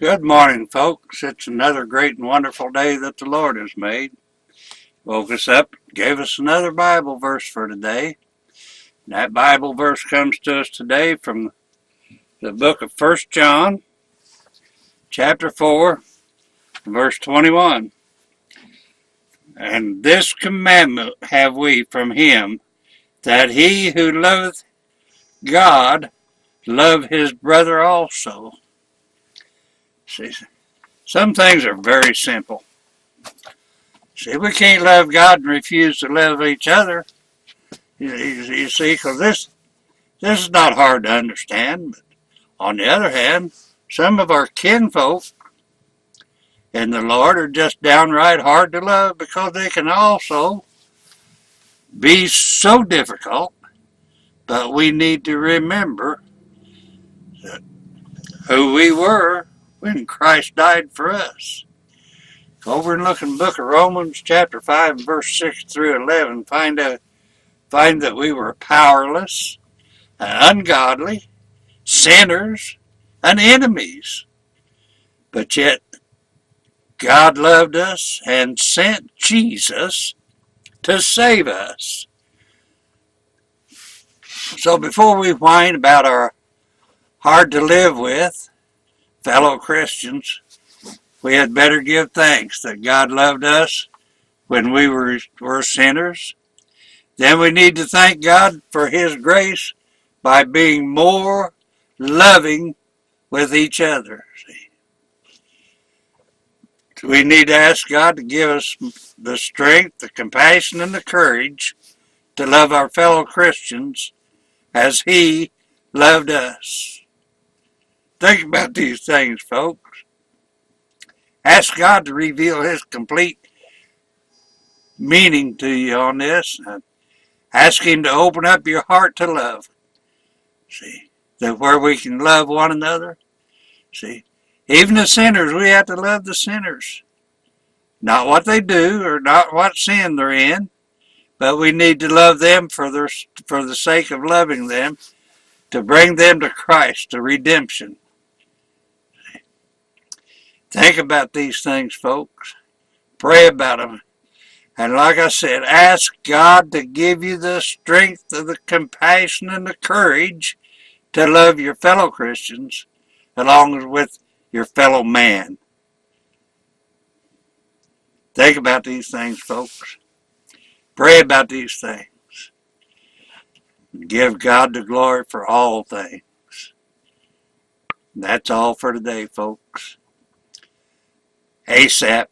Good morning, folks. It's another great and wonderful day that the Lord has made. Woke us up, gave us another Bible verse for today. And that Bible verse comes to us today from the book of 1 John, chapter 4, verse 21. And this commandment have we from him, that he who loveth God love his brother also. See, some things are very simple. See, we can't love God and refuse to love each other. You see, because this is not hard to understand. But on the other hand, some of our kinfolk in the Lord are just downright hard to love because they can also be so difficult. But we need to remember that who we were when Christ died for us. Over and look in the book of Romans, chapter 5, verse 6 through 11, find that we were powerless, ungodly, sinners, and enemies. But yet, God loved us and sent Jesus to save us. So before we whine about our hard to live with fellow Christians, we had better give thanks that God loved us when we were sinners. Then we need to thank God for His grace by being more loving with each other. See? We need to ask God to give us the strength, the compassion, and the courage to love our fellow Christians as He loved us. Think about these things, folks. Ask God to reveal His complete meaning to you on this. Ask Him to open up your heart to love. See, that where we can love one another. See, even the sinners, we have to love the sinners. Not what they do or not what sin they're in, but we need to love them for the sake of loving them, to bring them to Christ, to redemption. Think about these things, folks. Pray about them. And like I said, ask God to give you the strength, the compassion, and the courage to love your fellow Christians along with your fellow man. Think about these things, folks. Pray about these things. Give God the glory for all things. That's all for today, folks. ASAP.